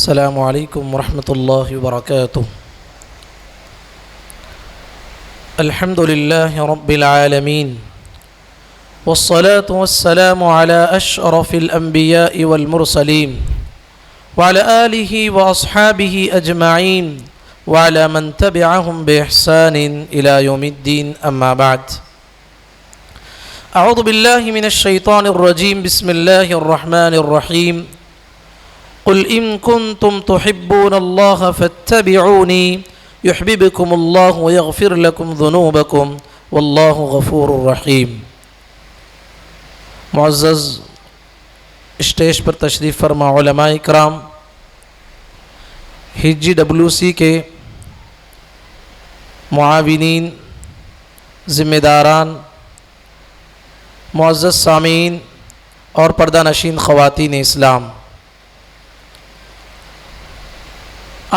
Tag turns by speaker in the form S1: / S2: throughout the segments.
S1: السلام علیکم ورحمۃ اللہ وبرکاتہ۔ الحمد للہ رب العالمین والصلاة والسلام على اشرف الانبیاء والمرسلین وعلى آلہ واصحابہ اجمعین وعلى من تبعهم بإحسان الى یوم الدین، اما بعد۔ اعوذ باللہ من الشیطان الرجیم، بسم اللہ الرحمن الرحیم۔ قل ان کنتم تحبون اللہ فاتبعونی یحببکم اللہ ویغفر لکم ذنوبکم واللہ غفور رحیم۔ معزز اسٹیج پر تشریف فرما علماء کرام، HGWC کے معاونین، ذمہ داران، معزز سامعین اور پردہ نشین خواتین اسلام،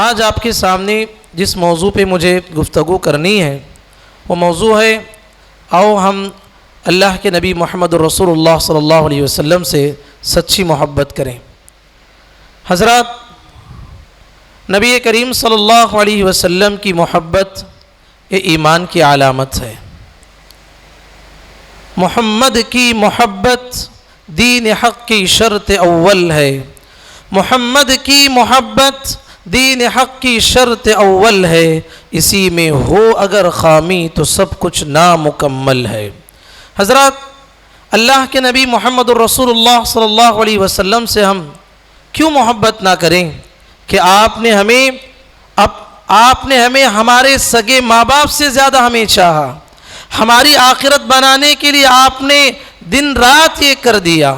S1: آج آپ کے سامنے جس موضوع پہ مجھے گفتگو کرنی ہے وہ موضوع ہے، آؤ ہم اللہ کے نبی محمد رسول اللہ صلی اللہ علیہ وسلم سے سچی محبت کریں۔ حضرات، نبی کریم صلی اللہ علیہ وسلم کی محبت یہ ایمان کی علامت ہے۔ محمد کی محبت دین حق کی شرط اول ہے۔ محمد کی محبت دین حق کی شرط اول ہے، اسی میں ہو اگر خامی تو سب کچھ نامکمل ہے۔ حضرات، اللہ کے نبی محمد الرسول اللہ صلی اللہ علیہ وسلم سے ہم کیوں محبت نہ کریں کہ آپ نے ہمیں ہمارے سگے ماں باپ سے زیادہ ہمیں چاہا، ہماری آخرت بنانے کے لیے آپ نے دن رات یہ کر دیا،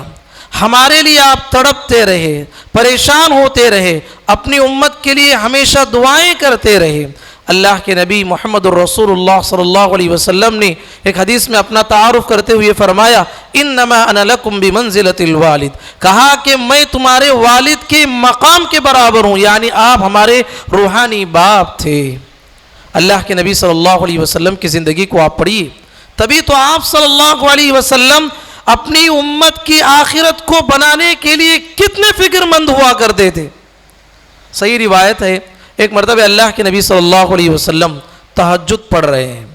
S1: ہمارے لیے آپ تڑپتے رہے، پریشان ہوتے رہے، اپنی امت کے لیے ہمیشہ دعائیں کرتے رہے۔ اللہ کے نبی محمد الرسول اللہ صلی اللہ علیہ وسلم نے ایک حدیث میں اپنا تعارف کرتے ہوئے فرمایا، انما انا لکم بمنزلۃ الوالد، کہا کہ میں تمہارے والد کے مقام کے برابر ہوں، یعنی آپ ہمارے روحانی باپ تھے۔ اللہ کے نبی صلی اللہ علیہ وسلم کی زندگی کو آپ پڑھیے، تبھی تو آپ صلی اللہ علیہ وسلم اپنی امت کی آخرت کو بنانے کے لیے کتنے فکر مند ہوا کرتے تھے۔ صحیح روایت ہے، ایک مرتبہ اللہ کے نبی صلی اللہ علیہ وسلم تہجد پڑھ رہے ہیں،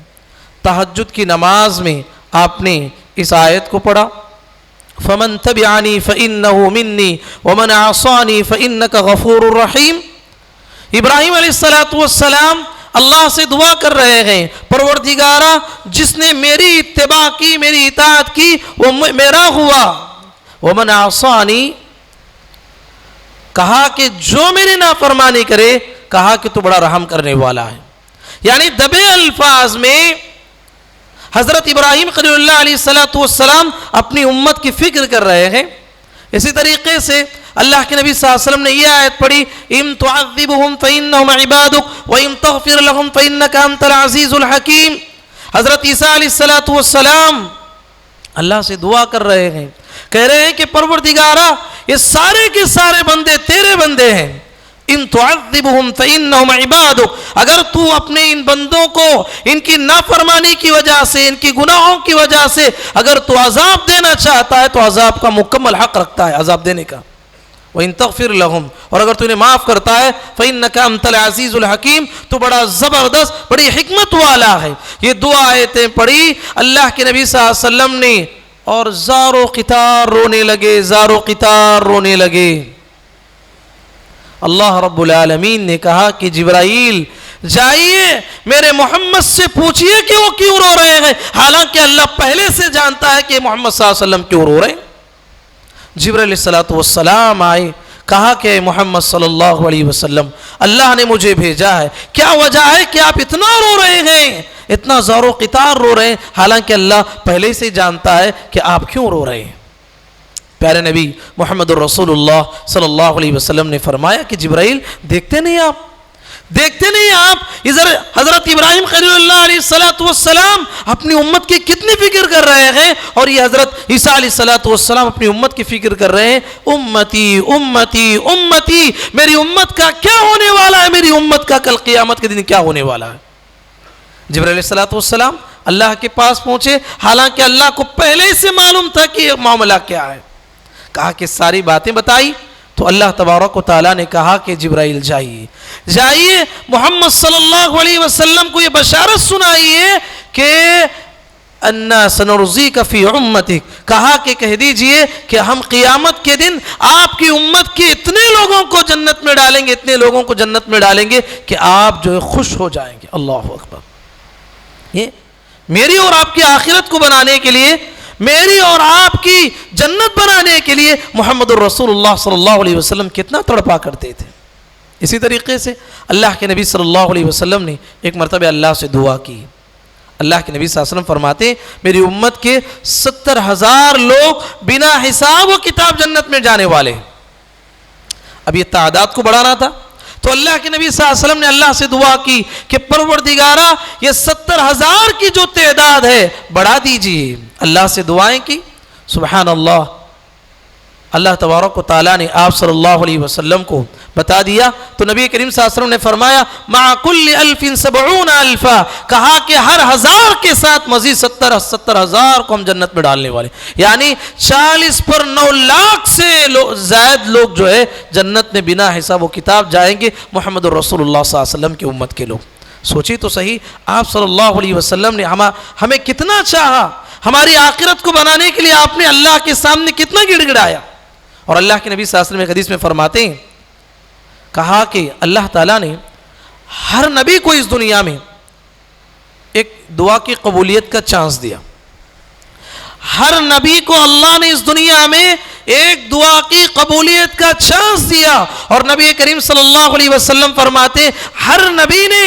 S1: تہجد کی نماز میں آپ نے اس آیت کو پڑھا، فَمَن تَبِعَنِي فَإِنَّهُ مِنِّي وَمَنْ عَصَانِي فَإِنَّكَ غَفُورٌ رَحِيمٌ۔ ابراہیم علیہ السلام اللہ سے دعا کر رہے ہیں، پروردگارا جس نے میری اتباع کی، میری اطاعت کی، وہ میرا ہوا۔ وَمَنْ عَصَانِي، کہا کہ جو میری نافرمانی کرے، کہا کہ تو بڑا رحم کرنے والا ہے۔ یعنی دبے الفاظ میں حضرت ابراہیم خلیل اللہ علیہ السلام اپنی امت کی فکر کر رہے ہیں۔ اسی طریقے سے اللہ کے نبی صلی اللہ علیہ وسلم نے یہ آیت پڑھی، اِن تُعَذِّبْهُمْ فَإِنَّهُمْ عِبَادُكَ وَإِن تَغْفِرْ لَهُمْ فَإِنَّكَ أَنْتَ الْعَزِيزُ الْحَكِيمُ۔ حضرت عیسیٰ علیہ السلام اللہ سے دعا کر رہے ہیں، کہہ رہے ہیں کہ پروردگارا یہ سارے کے سارے بندے تیرے بندے ہیں، ان تعذبهم فإنهم عبادك، اگر تو اپنے ان بندوں کو ان کی نافرمانی کی وجہ سے، ان کی گناہوں کی وجہ سے اگر تو عذاب دینا چاہتا ہے تو عذاب کا مکمل حق رکھتا ہے، عذاب دینے کا۔ وَإِن تَغْفِرْ لَهُمْ، اور اگر تو انہیں معاف کرتا ہے، فَإِنَّكَ أَنْتَ الْعَزِيزُ الْحَكِيمُ، تو بڑا زبردست، بڑی حکمت والا ہے۔ یہ دو آیتیں پڑھی اللہ کے نبی صلی اللہ علیہ وسلم نے، اور زار و قطار رونے لگے، زار و قطار رونے لگے۔ اللہ رب العالمین نے کہا کہ جبرائیل جائیے میرے محمد سے پوچھئے کہ وہ کیوں رو رہے ہیں، حالانکہ اللہ پہلے سے جانتا ہے کہ محمد صلی اللہ علیہ وسلم کیوں رو رہے ہیں۔ جبرائیل علیہ السلام آئے، کہا کہ محمد صلی اللہ علیہ وسلم اللہ نے مجھے بھیجا ہے، کیا وجہ ہے کہ آپ اتنا رو رہے ہیں، اتنا زار و قطار رو رہے ہیں، حالانکہ اللہ پہلے سے جانتا ہے کہ آپ کیوں رو رہے ہیں۔ پیارے نبی محمد الرسول اللہ صلی اللہ علیہ وسلم نے فرمایا کہ جبرائیل دیکھتے نہیں آپ ادھر حضرت ابراہیم خلیل اللہ علیہ السلام اپنی امت کی کتنی فکر کر رہے ہیں، اور یہ حضرت عیسیٰ علیہ السلام اپنی امت کی فکر کر رہے ہیں، امتی امتی امتی، میری امت کا کیا ہونے والا ہے، میری امت کا کل قیامت کے دن کیا ہونے والا ہے۔ جبرائیل علیہ السلام اللہ کے پاس پہنچے، حالانکہ اللہ کو پہلے سے معلوم تھا کہ یہ معاملہ کیا ہے۔ کہا کہ ساری باتیں بتائی، تو اللہ تبارک و تعالیٰ نے کہا کہ جبرائیل جائیے محمد صلی اللہ علیہ وسلم کو یہ بشارت سنائیے کہ انا سنرضیک فی امتک، کہا کہ کہہ دیجئے کہ ہم قیامت کے دن آپ کی امت کے اتنے لوگوں کو جنت میں ڈالیں گے، اتنے لوگوں کو جنت میں ڈالیں گے کہ آپ جو ہے خوش ہو جائیں گے۔ اللہ اکبر۔ یہ میری اور آپ کی آخرت کو بنانے کے لیے، میری اور آپ کی جنت بنانے کے لیے محمد الرسول اللہ صلی اللہ علیہ وسلم کتنا تڑپا کرتے تھے۔ اسی طریقے سے اللہ کے نبی صلی اللہ علیہ وسلم نے ایک مرتبہ اللہ سے دعا کی۔ اللہ کے نبی صلی اللہ علیہ وسلم فرماتے ہیں میری امت کے 70,000 لوگ بنا حساب و کتاب جنت میں جانے والے ہیں۔ اب یہ تعداد کو بڑھانا تھا تو اللہ کے نبی صلی اللہ علیہ وسلم نے اللہ سے دعا کی کہ پروردگارہ یہ 70,000 کی جو تعداد ہے بڑھا دیجئے۔ اللہ سے دعائیں کی، سبحان اللہ، اللہ تبارک و تعالیٰ نے آپ صلی اللہ علیہ وسلم کو بتا دیا تو نبی کریم صلی اللہ علیہ وسلم نے فرمایا مع کل 1070,000، کہا کہ ہر 1000 کے ساتھ مزید 70,000 کو ہم جنت میں ڈالنے والے، یعنی 40 پر 9 لاکھ سے زائد لوگ جو ہے جنت میں بنا حساب و کتاب جائیں گے، محمد الرسول اللہ صلی اللہ علیہ وسلم کی امت کے لوگ۔ سوچی تو صحیح، آپ صلی اللہ علیہ وسلم نے ہمیں کتنا چاہا، ہماری آخرت کو بنانے کے لیے آپ نے اللہ کے سامنے کتنا گڑ گڑایا۔ اور اللہ کے نبی صلی اللہ علیہ وسلم ایک حدیث میں فرماتے ہیں، کہا کہ اللہ تعالیٰ نے ہر نبی کو اس دنیا میں ایک دعا کی قبولیت کا چانس دیا۔ ہر نبی کو اللہ نے اس دنیا میں ایک دعا کی قبولیت کا چانس دیا، اور نبی کریم صلی اللہ علیہ وسلم فرماتے ہیں ہر نبی نے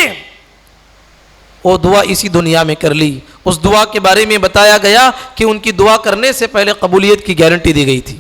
S1: وہ دعا اسی دنیا میں کر لی۔ اس دعا کے بارے میں بتایا گیا کہ ان کی دعا کرنے سے پہلے قبولیت کی گارنٹی دی گئی تھی۔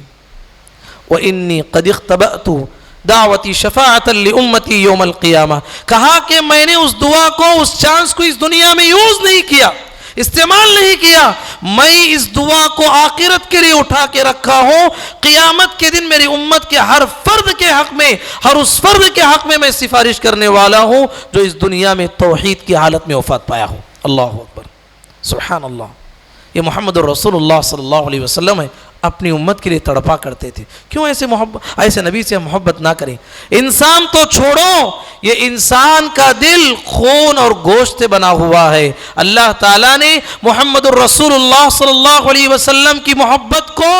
S1: وَإِنِّي قَدْ اخْتَبَأْتُ دعوتی شفاعت لأمتی یوم القیامہ، کہا کہ میں نے اس دعا کو، اس چانس کو اس دنیا میں یوز نہیں کیا، استعمال نہیں کیا، میں اس دعا کو آخرت کے لیے اٹھا کے رکھا ہوں۔ قیامت کے دن میری امت کے ہر فرد کے حق میں، ہر اس فرد کے حق میں میں سفارش کرنے والا ہوں جو اس دنیا میں توحید کی حالت میں وفات پایا ہو۔ اللہ اکبر، سبحان اللہ۔ یہ محمد الرسول اللہ صلی اللہ علیہ وسلم ہے، اپنی امت کے لیے تڑپا کرتے تھے۔ کیوں ایسے نبی سے محبت نہ کریں؟ انسان تو چھوڑو، یہ انسان کا دل خون اور گوشت سے بنا ہوا ہے۔ اللہ تعالیٰ نے محمد الرسول اللہ صلی اللہ علیہ وسلم کی محبت کو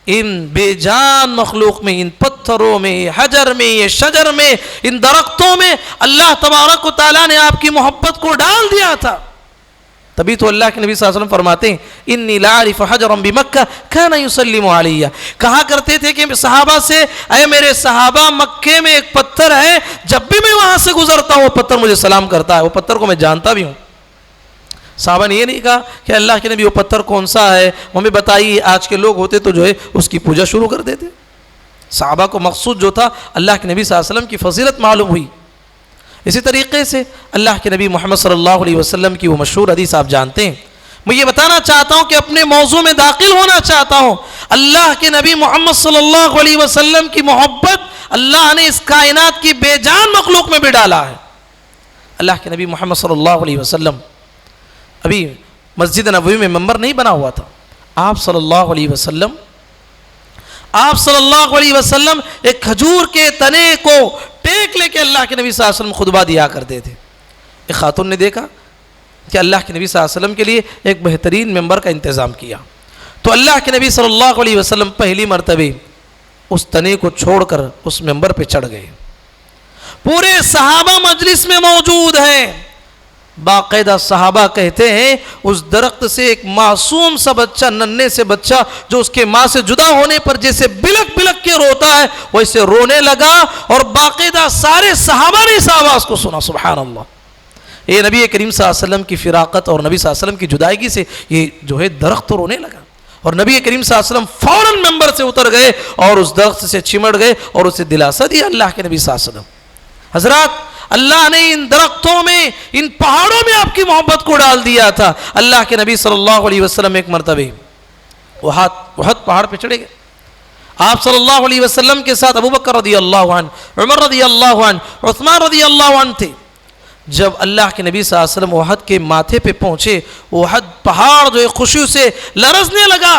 S1: ان بے جان مخلوق میں، ان پتھروں میں، حجر میں، یہ شجر میں، ان درختوں میں اللہ تبارک و تعالیٰ نے آپ کی محبت کو ڈال دیا تھا۔ تبھی تو اللہ کے نبی صلی اللہ علیہ وسلم فرماتے ہیں انی لاعرف حجرا بمکہ کان یسلم علیہ، کہا کرتے تھے کہ صحابہ سے اے میرے صحابہ، مکے میں ایک پتھر ہے، جب بھی میں وہاں سے گزرتا ہوں وہ پتھر مجھے سلام کرتا ہے، وہ پتھر کو میں جانتا بھی ہوں۔ صحابہ نے یہ نہیں کہا کہ اللہ کے نبی وہ پتھر کون سا ہے ہمیں بتائیے، آج کے لوگ ہوتے تو جو ہے اس کی پوجا شروع کر دیتے۔ صحابہ کو مقصود جو تھا اللہ کے نبی صلی اللہ علیہ وسلم کی فضیلت معلوم ہوئی۔ اسی طریقے سے اللہ کے نبی محمد صلی اللہ علیہ وسلم کی وہ مشہور حدیث آپ جانتے ہیں۔ میں یہ بتانا چاہتا ہوں کہ اپنے موضوع میں داخل ہونا چاہتا ہوں، اللہ کے نبی محمد صلی اللہ علیہ وسلم کی محبت اللہ نے اس کائنات کی بے جان مخلوق میں بھی ڈالا ہے۔ اللہ کے نبی محمد صلی اللہ علیہ وسلم ابھی مسجد نبوی میں منبر نہیں بنا ہوا تھا، آپ صلی اللہ علیہ وسلم ایک کھجور کے تنے کو ٹیک لے کے اللہ کے نبی صلی اللہ علیہ وسلم خطبہ دیا کرتے تھے۔ ایک خاتون نے دیکھا کہ اللہ کے نبی صلی اللہ علیہ وسلم کے لیے ایک بہترین ممبر کا انتظام کیا، تو اللہ کے نبی صلی اللہ علیہ وسلم پہلی مرتبہ اس تنے کو چھوڑ کر اس ممبر پہ چڑھ گئے۔ پورے صحابہ مجلس میں موجود ہیں، باقاعدہ صحابہ کہتے ہیں اس درخت سے ایک معصوم سا بچہ، ننھے سے بچہ جو اس کے ماں سے جدا ہونے پر جیسے بلک بلک کے روتا ہے ویسے رونے لگا، اور باقاعدہ سارے صحابہ نے اس آواز کو سنا۔ سبحان اللہ، یہ نبی کریم صلی اللہ علیہ وسلم کی فراقت اور نبی صلی اللہ علیہ وسلم کی جدائیگی سے یہ جو ہے درخت رونے لگا، اور نبی کریم صلی اللہ علیہ وسلم فوراً ممبر سے اتر گئے اور اس درخت سے چمٹ گئے اور اسے دلاسا دیا اللہ کے نبی صلی اللہ علیہ وسلم۔ حضرات، اللہ نے ان درختوں میں، ان پہاڑوں میں آپ کی محبت کو ڈال دیا تھا۔ اللہ کے نبی صلی اللہ علیہ وسلم ایک مرتبہ احد پہاڑ پہ چڑھے گئے، آپ صلی اللہ علیہ وسلم کے ساتھ ابو بکر رضی اللہ عنہ، عمر رضی اللہ عنہ، عثمان رضی اللہ عنہ تھے۔ جب اللہ کے نبی صلی اللہ علیہ وسلم احد کے ماتھے پہ پہنچے، احد پہاڑ جو ہے خوشی سے لرزنے لگا،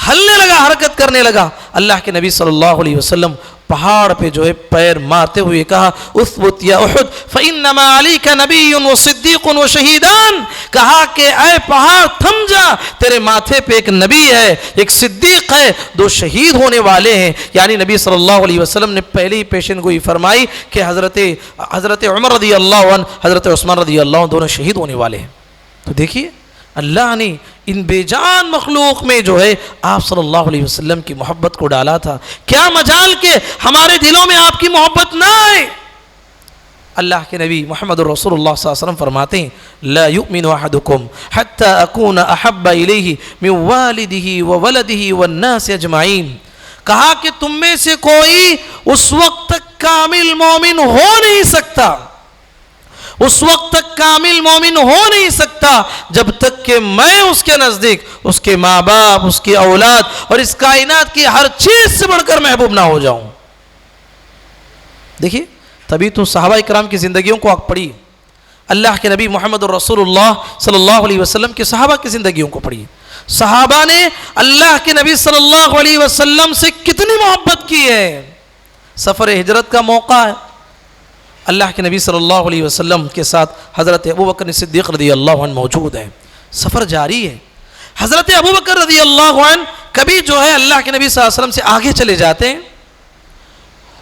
S1: ہلنے لگا، حرکت کرنے لگا۔ اللہ کے نبی صلی اللہ علیہ وسلم پہاڑ پہ جو ہے پیر مارتے ہوئے کہا اثبت یا احد فانما علیک نبی و صدیق و شہیدان، کہا کہ اے پہاڑ تھم جا، تیرے ماتھے پہ ایک نبی ہے، ایک صدیق ہے، 2 شہید ہونے والے ہیں۔ یعنی نبی صلی اللہ علیہ وسلم نے پہلے ہی پیشن گوئی فرمائی کہ حضرت عمر رضی اللہ عنہ، حضرت عثمان رضی اللہ عنہ دونوں شہید ہونے والے ہیں۔ تو دیکھیے اللہ نے ان بے جان مخلوق میں جو ہے آپ صلی اللہ علیہ وسلم کی محبت کو ڈالا تھا۔ کیا مجال کہ ہمارے دلوں میں آپ کی محبت نہ آئے۔ اللہ کے نبی محمد رسول اللہ صلی اللہ علیہ وسلم فرماتے ہیں لا یؤمن احدکم حتی اکون احب الیہ من والدہ وولدہ والناس اجمعین، کہا کہ تم میں سے کوئی اس وقت تک کامل مومن ہو نہیں سکتا، اس وقت تک کامل مومن ہو نہیں سکتا جب تک کہ میں اس کے نزدیک اس کے ماں باپ، اس کی اولاد اور اس کائنات کی ہر چیز سے بڑھ کر محبوب نہ ہو جاؤں۔ دیکھیے تبھی تو صحابہ کرام کی زندگیوں کو آپ پڑھی، اللہ کے نبی محمد رسول اللہ صلی اللہ علیہ وسلم کے صحابہ کی زندگیوں کو پڑھی۔ صحابہ نے اللہ کے نبی صلی اللہ علیہ وسلم سے کتنی محبت کی ہے۔ سفر ہجرت کا موقع ہے، اللہ کے نبی صلی اللہ علیہ وسلم کے ساتھ حضرت ابوبکر صدیق رضی اللہ عنہ موجود ہیں، سفر جاری ہے۔ حضرت ابوبکر رضی اللہ عنہ کبھی جو ہے اللہ کے نبی صلی اللہ علیہ وسلم سے آگے چلے جاتے ہیں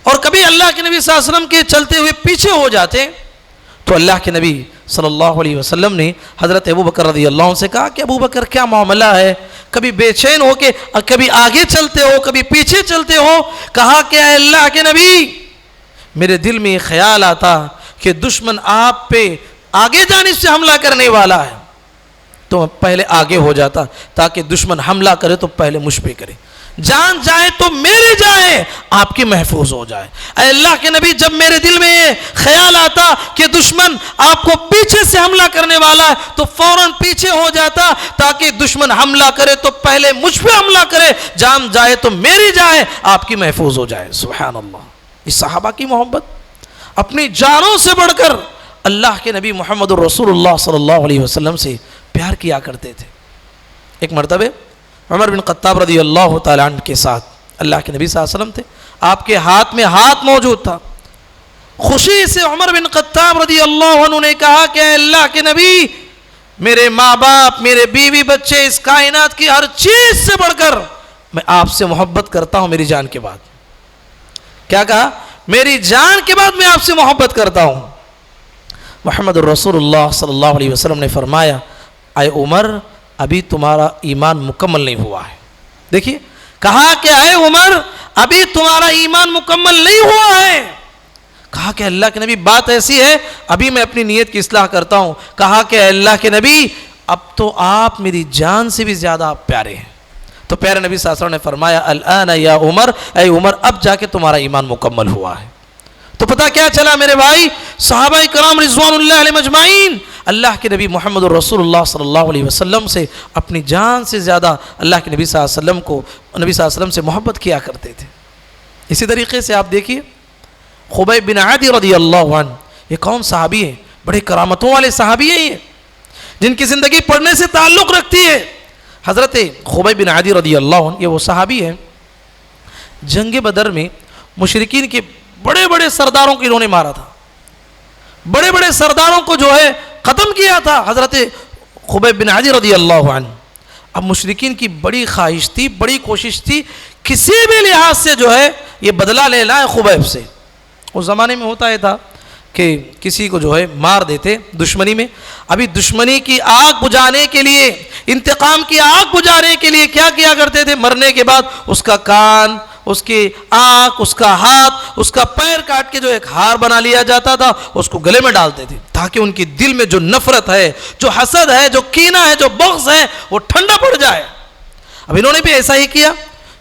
S1: اور کبھی اللہ کے نبی صلی اللہ علیہ وسلم کے چلتے ہوئے پیچھے ہو جاتے ہیں۔ تو اللہ کے نبی صلی اللہ علیہ وسلم نے حضرت ابوبکر رضی اللہ عنہ سے کہا کہ ابوبکر کیا معاملہ ہے، کبھی بے چین ہو کے کبھی آگے چلتے ہو کبھی پیچھے چلتے ہو۔ کہا کہ اے اللہ کے نبی میرے دل میں یہ خیال آتا کہ دشمن آپ پہ آگے جانب سے حملہ کرنے والا ہے، تو میں پہلے آگے ہو جاتا تاکہ دشمن حملہ کرے تو پہلے مجھ پہ کرے، جان جائے تو میری جائے، آپ کی محفوظ ہو جائے۔ اے اللہ کے نبی جب میرے دل میں یہ خیال آتا کہ دشمن آپ کو پیچھے سے حملہ کرنے والا ہے تو فوراً پیچھے ہو جاتا تاکہ دشمن حملہ کرے تو پہلے مجھ پہ حملہ کرے، جان جائے تو میری جائے، آپ کی محفوظ ہو جائے۔ سبحان اللہ، اس صحابہ کی محبت اپنی جانوں سے بڑھ کر اللہ کے نبی محمد رسول اللہ صلی اللہ علیہ وسلم سے پیار کیا کرتے تھے۔ ایک مرتبہ عمر بن خطاب رضی اللہ تعالیٰ عنہ کے ساتھ اللہ کے نبی صلی اللہ علیہ وسلم تھے، آپ کے ہاتھ میں ہاتھ موجود تھا۔ خوشی سے عمر بن خطاب رضی اللہ عنہ نے کہا کہ اے اللہ کے نبی میرے ماں باپ، میرے بیوی بچے، اس کائنات کی ہر چیز سے بڑھ کر میں آپ سے محبت کرتا ہوں، میری جان کے بعد۔ کیا کہا؟ میری جان کے بعد میں آپ سے محبت کرتا ہوں۔ محمد الرسول اللہ صلی اللہ علیہ وسلم نے فرمایا اے عمر ابھی تمہارا ایمان مکمل نہیں ہوا ہے۔ دیکھیے کہا کہ اے عمر ابھی تمہارا ایمان مکمل نہیں ہوا ہے۔ کہا کہ اللہ کے نبی بات ایسی ہے، ابھی میں اپنی نیت کی اصلاح کرتا ہوں۔ کہا کہ اللہ کے نبی اب تو آپ میری جان سے بھی زیادہ آپ پیارے ہیں۔ تو پیارے نبی صلی اللہ علیہ وسلم نے فرمایا الآن یا عمر، اے عمر اب جا کے تمہارا ایمان مکمل ہوا ہے۔ تو پتہ کیا چلا میرے بھائی، صحابہ کرام رضوان اللہ علیہم اجمعین اللہ کے نبی محمد رسول اللہ صلی اللہ علیہ وسلم سے اپنی جان سے زیادہ اللہ کے نبی صلی اللہ علیہ وسلم کو نبی صلی اللہ علیہ وسلم سے محبت کیا کرتے تھے۔ اسی طریقے سے آپ دیکھیے خبیب بن عدی رضی اللہ عنہ، یہ کون صحابی ہیں؟ بڑے کرامتوں والے صحابی ہیں، یہ جن کی زندگی پڑھنے سے تعلق رکھتی ہے۔ حضرت خبیب بن عدی رضی اللہ عنہ یہ وہ صحابی ہیں جنگ بدر میں مشرکین کے بڑے بڑے سرداروں کو انہوں نے مارا تھا، بڑے بڑے سرداروں کو جو ہے ختم کیا تھا حضرت خبیب بن عدی رضی اللہ عنہ۔ اب مشرکین کی بڑی خواہش تھی، بڑی کوشش تھی کسی بھی لحاظ سے جو ہے یہ بدلہ لے لائے خبیب سے۔ اس زمانے میں ہوتا ہے تھا کہ کسی کو جو ہے مار دیتے دشمنی میں، ابھی دشمنی کی آگ بجھانے کے لیے، انتقام کی آگ بجھانے کے لیے کیا کیا کرتے تھے؟ مرنے کے بعد اس کا کان، اس کی آنکھ، اس کا ہاتھ، اس کا پیر کاٹ کے جو ایک ہار بنا لیا جاتا تھا، اس کو گلے میں ڈالتے تھے تاکہ ان کی دل میں جو نفرت ہے، جو حسد ہے، جو کینہ ہے، جو بغض ہے وہ ٹھنڈا پڑ جائے۔ اب انہوں نے بھی ایسا ہی کیا،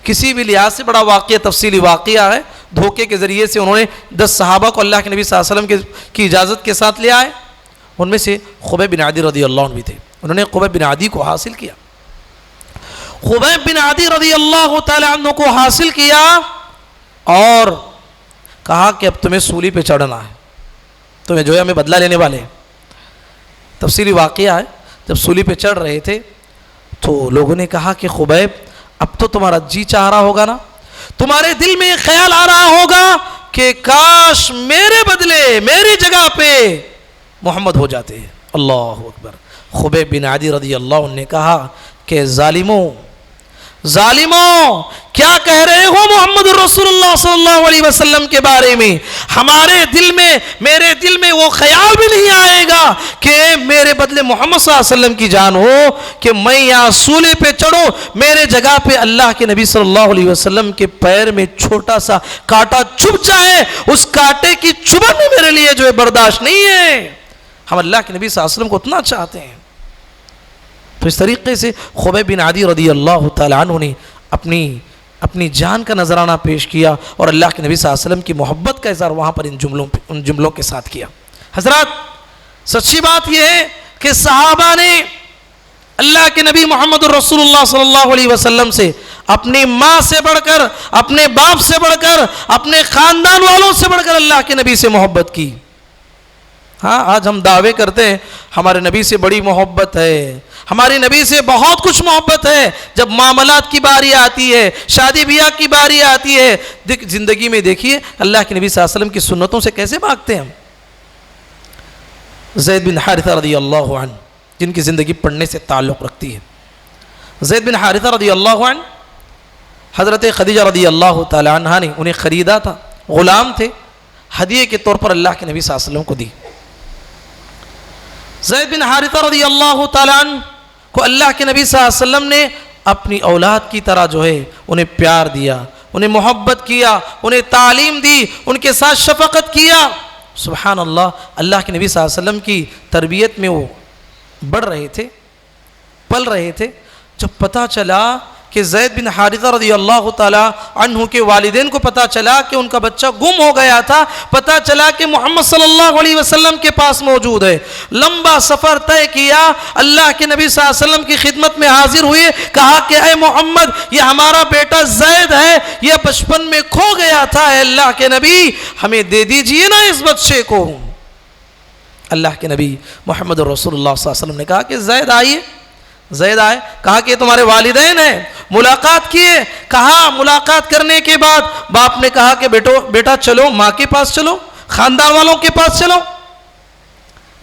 S1: کسی بھی لحاظ سے بڑا واقعہ، تفصیلی واقعہ ہے، دھوکے کے ذریعے سے انہوں نے 10 صحابہ کو اللہ کے نبی صلی اللہ علیہ وسلم کی اجازت کے ساتھ لے آئے۔ ان میں سے خبیب بن عدی رضی اللہ عنہ بھی تھے۔ انہوں نے خبیب بن عدی کو حاصل کیا، خبیب بن عدی رضی اللہ تعالی عنہ کو حاصل کیا اور کہا کہ اب تمہیں سولی پہ چڑھنا ہے، تمہیں جو ہے ہمیں بدلہ لینے والے ہیں۔ تفصیلی واقعہ ہے، جب سولی پہ چڑھ رہے تھے تو لوگوں نے کہا کہ خبیب اب تو تمہارا جی چاہ رہا ہوگا نا، تمہارے دل میں یہ خیال آ رہا ہوگا کہ کاش میرے بدلے میری جگہ پہ محمد ہو جاتے ہیں. اللہ اکبر. خبیب بن عدی رضی اللہ عنہ نے کہا کہ ظالموں کیا کہہ رہے ہو محمد الرسول اللہ صلی اللہ علیہ وسلم کے بارے میں؟ ہمارے دل میں میرے دل میں وہ خیال بھی نہیں آئے گا کہ میرے بدلے محمد صلی اللہ علیہ وسلم کی جان ہو، کہ میں یہاں سولے پہ چڑھوں، میرے جگہ پہ اللہ کے نبی صلی اللہ علیہ وسلم کے پیر میں چھوٹا سا کانٹا چبھ جائے، اس کانٹے کی چبھن میرے لیے جو ہے برداشت نہیں ہے. ہم اللہ کے نبی صلی اللہ علیہ وسلم کو اتنا چاہتے ہیں. تو اس طریقے سے خبیب بن عدی رضی اللہ تعالیٰ عنہ نے اپنی جان کا نذرانہ پیش کیا اور اللہ کے نبی صلی اللہ علیہ وسلم کی محبت کا اظہار وہاں پر ان جملوں کے ساتھ کیا. حضرات سچی بات یہ ہے کہ صحابہ نے اللہ کے نبی محمد الرسول اللہ صلی اللہ علیہ وسلم سے اپنی ماں سے بڑھ کر، اپنے باپ سے بڑھ کر، اپنے خاندان والوں سے بڑھ کر اللہ کے نبی سے محبت کی. ہاں آج ہم دعوے کرتے ہیں ہمارے نبی سے بڑی محبت ہے، ہماری نبی سے بہت کچھ محبت ہے. جب معاملات کی باری آتی ہے، شادی بیاہ کی باری آتی ہے، زندگی میں دیکھیے اللہ کے نبی صلی اللہ علیہ وسلم کی سنتوں سے کیسے بھاگتے ہیں ہم. زید بن حارثہ رضی اللہ عنہ جن کی زندگی پڑھنے سے تعلق رکھتی ہے. زید بن حارثہ رضی اللہ عنہ حضرت خدیجہ رضی اللہ تعالی عنہ نے انہیں خریدا تھا، غلام تھے، ہدیے کے طور پر اللہ کے نبی صلی اللہ علیہ وسلم کو دی. زید بن حارثہ رضی اللہ تعالیٰ عنہ کو اللہ کے نبی صلی اللہ علیہ وسلم نے اپنی اولاد کی طرح جو ہے انہیں پیار دیا، انہیں محبت کیا، انہیں تعلیم دی، ان کے ساتھ شفقت کیا. سبحان اللہ. اللہ کے نبی صلی اللہ علیہ وسلم کی تربیت میں وہ بڑھ رہے تھے، پل رہے تھے. جب پتہ چلا کہ زید بن حارثہ رضی اللہ تعالیٰ عنہ کے والدین کو پتہ چلا کہ ان کا بچہ گم ہو گیا تھا، پتہ چلا کہ محمد صلی اللہ علیہ وسلم کے پاس موجود ہے، لمبا سفر طے کیا، اللہ کے نبی صلی اللہ علیہ وسلم کی خدمت میں حاضر ہوئے، کہا کہ اے محمد یہ ہمارا بیٹا زید ہے، یہ بچپن میں کھو گیا تھا، اے اللہ کے نبی ہمیں دے دیجئے نا اس بچے کو. اللہ کے نبی محمد رسول اللہ صلی اللہ علیہ وسلم نے کہا کہ زید آئیے. زید آئے، کہا کہ یہ تمہارے والدین ہیں. ملاقات کیے، کہا ملاقات کرنے کے بعد باپ نے کہا کہ بیٹا چلو ماں کے پاس چلو، خاندان والوں کے پاس چلو.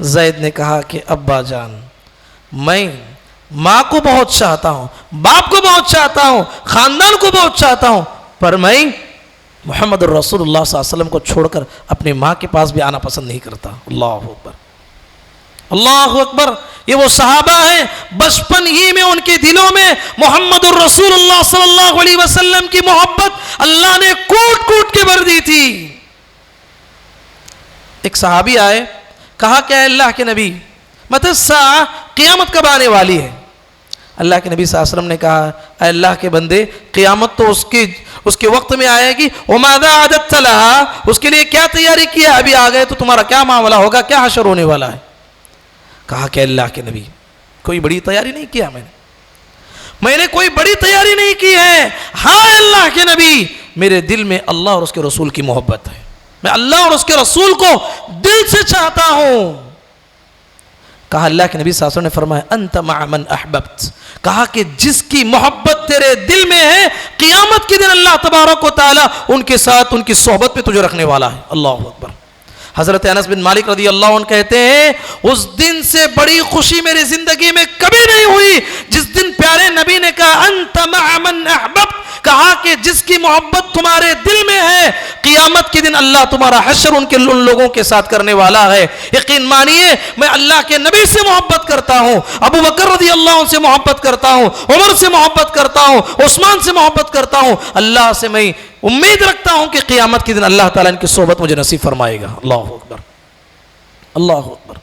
S1: زید نے کہا کہ ابا جان میں ماں کو بہت چاہتا ہوں، باپ کو بہت چاہتا ہوں، خاندان کو بہت چاہتا ہوں، پر میں محمد الرسول اللہ صلی اللہ علیہ وسلم کو چھوڑ کر اپنی ماں کے پاس بھی آنا پسند نہیں کرتا. اللہ اکبر، اللہ اکبر. یہ وہ صحابہ ہیں بچپن ہی میں ان کے دلوں میں محمد الرسول اللہ صلی اللہ علیہ وسلم کی محبت اللہ نے کوٹ کوٹ کے بھر دی تھی. ایک صحابی آئے، کہا کہ اے اللہ کے نبی متی الساعہ، قیامت کب آنے والی ہے؟ اللہ کے نبی صلی اللہ علیہ وسلم نے کہا اے اللہ کے بندے قیامت تو اس کے وقت میں آئے گی. وَمَاذَا عَدَدْتَ لَهَا، اس کے لیے کیا تیاری کیا؟ ابھی آ گئے تو تمہارا کیا معاملہ ہوگا، کیا حشر ہونے والا ہے؟ کہا کہ اللہ کے نبی کوئی بڑی تیاری نہیں کیا، میں نے کوئی بڑی تیاری نہیں کی ہے. ہاں اللہ کے نبی میرے دل میں اللہ اور اس کے رسول کی محبت ہے، میں اللہ اور اس کے رسول کو دل سے چاہتا ہوں. کہا اللہ کے نبی صلی اللہ علیہ وسلم نے فرمایا انت مع من احببت، کہا کہ جس کی محبت تیرے دل میں ہے قیامت کے دن اللہ تبارک و تعالی ان کے ساتھ ان کی صحبت پہ تجھے رکھنے والا ہے. اللہ اکبر. حضرت انس بن مالک رضی اللہ عنہ کہتے ہیں اس دن سے بڑی خوشی میری زندگی میں کبھی نہیں ہوئی جس دن پیارے نبی نے کہا انت مع من احببت، کہا کہ جس کی محبت تمہارے دل میں ہے قیامت کے دن اللہ تمہارا حشر ان لوگوں کے ساتھ کرنے والا ہے. یقین مانیے میں اللہ کے نبی سے محبت کرتا ہوں، ابو بکر رضی اللہ عنہ سے محبت کرتا ہوں، عمر سے محبت کرتا ہوں، عثمان سے محبت کرتا ہوں. اللہ سے میں امید رکھتا ہوں کہ قیامت کے دن اللہ تعالیٰ ان کی صحبت مجھے نصیب فرمائے گا. اللہ اکبر، اللہ اکبر.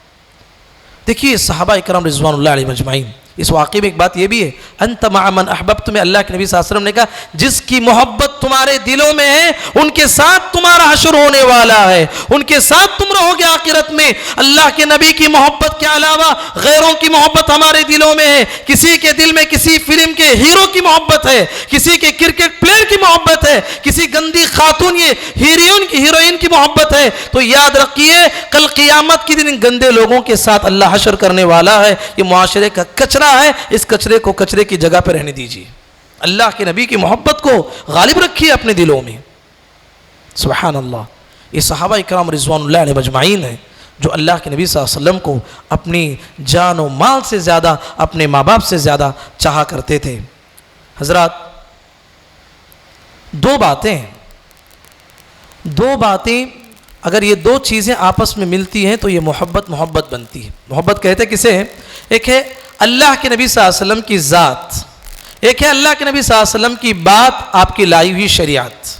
S1: دیکھیے صحابہ اکرام رضوان اللہ علیہ مجمعین، اس واقعے میں ایک بات یہ بھی ہے انت مع من احببت میں اللہ کے نبی صلی اللہ علیہ وسلم نے کہا جس کی محبت تمہارے دلوں میں ہے ان کے ساتھ تمہارا حشر ہونے والا ہے، ان کے ساتھ تم رہو گے آخرت میں. اللہ کے نبی کی محبت کے علاوہ غیروں کی محبت ہمارے دلوں میں ہے. کسی کے دل میں کسی فلم کے ہیرو کی محبت ہے، کسی کے کرکٹ پلیئر کی محبت ہے، کسی گندی خاتون یہ ہیروئن کی محبت ہے. تو یاد رکھیے کل قیامت کے دن ان گندے لوگوں کے ساتھ اللہ حشر کرنے والا ہے. یہ معاشرے کا کچرا ہے، اس کچرے کو کچرے کی جگہ پہ رہنے دیجیے. اللہ کے نبی کی محبت کو غالب رکھیے اپنے دلوں میں. سبحان اللہ. یہ صحابہ اکرام رضوان اللہ علیہ مجمعین ہیں جو اللہ کے نبی صلی اللہ علیہ وسلم کو اپنی جان و مال سے زیادہ، اپنے ماں باپ سے زیادہ چاہا کرتے تھے. حضرات، دو باتیں اگر یہ دو چیزیں آپس میں ملتی ہیں تو یہ محبت بنتی ہے. محبت کہتے کسے ہیں؟ ایک ہے اللہ کے نبی صلی اللہ علیہ وسلم کی ذات، ایک ہے اللہ کے نبی صلی اللہ علیہ وسلم کی بات، آپ کی لائی ہوئی شریعت.